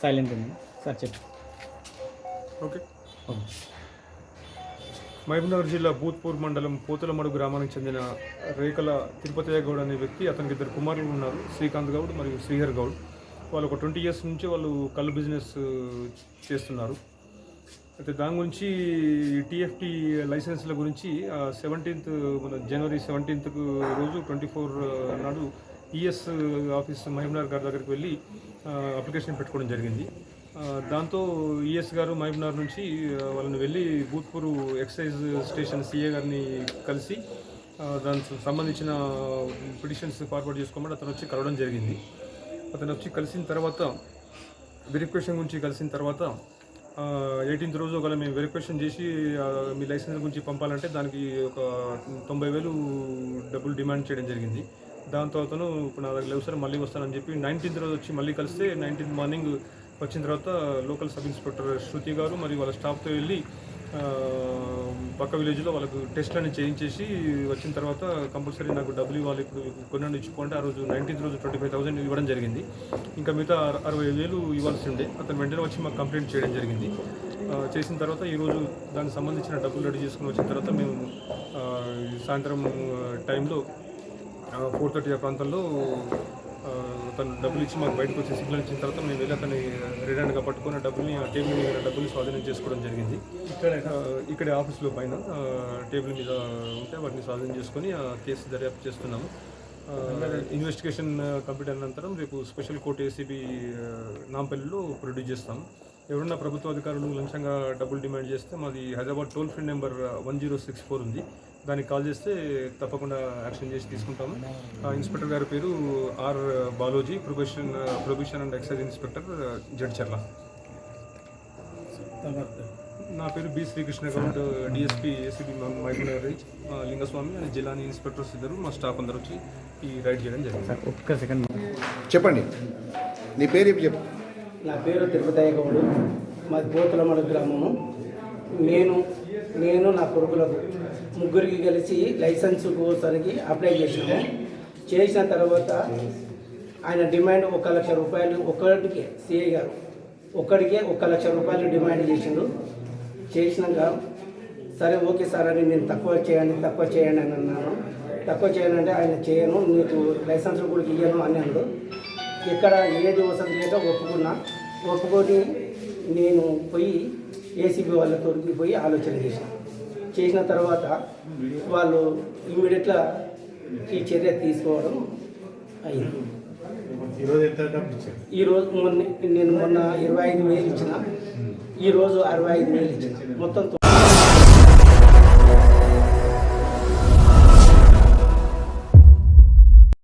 Silent ఉంది sir చెప్పు. Okay. Mahabubnagar జిల్లా భూత్పూర్ మండలం పోతులమడుగు గ్రామానికి చెందిన రేకల తిరుపతయ్య గౌడ్ అనే వ్యక్తి, అతనికి 2 కుమారులు ఉన్నారు, శ్రీకాంత్ గౌడ్ మరియు శ్రీహర్ గౌడ్. వాళ్ళు ఒక 20 years నుంచి వాళ్ళు కళ్ళు బిజినెస్ చేస్తున్నారు. అయితే దాని గురించి టీఎఫ్టీ లైసెన్స్ల గురించి 17th మన జనవరి 17th రోజు 24 నాడు ఈఎస్ ఆఫీస్ మహబూబ్నగర్ గారి దగ్గరికి వెళ్ళి అప్లికేషన్ పెట్టుకోవడం జరిగింది. దాంతో ఈఎస్ గారు మహబూబ్నగర్ నుంచి వాళ్ళని వెళ్ళి భూత్పూర్ ఎక్సైజ్ స్టేషన్ సిఏ గారిని కలిసి దానికి సంబంధించిన పిటిషన్స్ ఫార్వర్డ్ చేసుకోమని అతను వచ్చి కలవడం జరిగింది. అతను వచ్చి కలిసిన తర్వాత వెరిఫికేషన్ గురించి కలిసిన తర్వాత 18th రోజు ఒకవేళ మేము వెరిఫికేషన్ చేసి మీ లైసెన్స్ గురించి పంపాలంటే దానికి ఒక 90,000 డబ్బులు డిమాండ్ చేయడం జరిగింది. దాంతో అతను ఇప్పుడు నా దగ్గర లేవు సార్ మళ్ళీ వస్తానని చెప్పి 19th రోజు వచ్చి మళ్ళీ కలిస్తే 19th మార్నింగ్ వచ్చిన తర్వాత లోకల్ సబ్ ఇన్స్పెక్టర్ శృతి గారు మరియు వాళ్ళ స్టాఫ్తో వెళ్ళి పక్క విలేజ్లో వాళ్ళకు టెస్ట్లని చేయించేసి వచ్చిన తర్వాత కంపల్సరీ నాకు డబ్బులు ఇవ్వాలి, ఇప్పుడు కొన్ని ఇచ్చిపోంటే ఆ రోజు 19th రోజు 25,000 ఇవ్వడం జరిగింది. ఇంకా మిగతా 60,000 ఇవ్వాల్సి ఉండే. అతను వెంటనే వచ్చి మాకు కంప్లైంట్ చేయడం జరిగింది. చేసిన తర్వాత ఈరోజు దానికి సంబంధించిన డబ్బులు రెడీ చేసుకుని వచ్చిన తర్వాత మేము సాయంత్రం టైంలో 4:30 ఆ ప్రాంతంలో తను డబ్బులు ఇచ్చి మాకు బయటకు వచ్చి సిగ్నల్ ఇచ్చిన తర్వాత మేము వెళ్ళి అతన్ని రెడ్ హ్యాండ్గా పట్టుకున్న డబ్బుల్ని ఆ టేబుల్ మీద డబ్బులు స్వాధీనం చేసుకోవడం జరిగింది. ఇక్కడే ఆఫీస్లో పైన టేబుల్ మీద ఉంటే వాటిని స్వాధీనం చేసుకొని ఆ కేసు దర్యాప్తు చేస్తున్నాము. ఇన్వెస్టిగేషన్ కంప్లీట్ అయిన అనంతరం రేపు స్పెషల్ కోర్టు ఏసీబీ నాంపల్లిలో ప్రొడ్యూస్ చేస్తాము. ఎవరన్నా ప్రభుత్వ అధికారులు లంచంగా డబ్బులు డిమాండ్ చేస్తే మాది హైదరాబాద్ టోల్ ఫ్రీ నెంబర్ 1064 ఉంది, దానికి కాల్ చేస్తే తప్పకుండా యాక్షన్ చేసి తీసుకుంటాము. ఇన్స్పెక్టర్ గారి పేరు R Baloji, prohibition and excise inspector, Jadcherla. నా పేరు B Srikrishna Goud, DSP ACB Mahabubnagar range, Lingaswamy అని జిల్లాని ఇన్స్పెక్టర్స్ ఇద్దరు, మా స్టాఫ్ అందరూ వచ్చి ఈ రైడ్ చేయడం జరిగింది. ఒక్క సెకండ్ చెప్పండి, నీ పేరు ఏమి చెప్పు. నా పేరు తిరుపతయ్య గౌడు, మాది పోతులమడుగు గ్రామము. నేను నా కొడుకులకు ముగ్గురికి కలిసి లైసెన్స్ కోసానికి అప్లై చేసినాము. చేసిన తర్వాత ఆయన డిమాండ్ 1,00,000 రూపాయలు, ఒక్కడికే సిఐ గారు ఒక్కడికే 1,00,000 రూపాయలు డిమాండ్ చేసిండు. చేసినాక సరే ఓకే సార్ అని నేను తక్కువ చేయండి అని అన్నాను. తక్కువ చేయాలంటే ఆయన చేయను, నీకు లైసెన్స్ కూడా ఇయ్యను అని అన్నాడు. ఇక్కడ ఏది వసతి లేక ఒప్పుకొని నేను పోయి ఏసీబీ వాళ్ళతో పోయి ఆలోచన చేసిన తర్వాత వాళ్ళు ఇమ్మీడియట్గా ఈ చర్య తీసుకోవడం అయింది. ఈరోజు నేను మొన్న 25,000 ఇచ్చిన, ఈరోజు 65,000 ఇచ్చిన, మొత్తం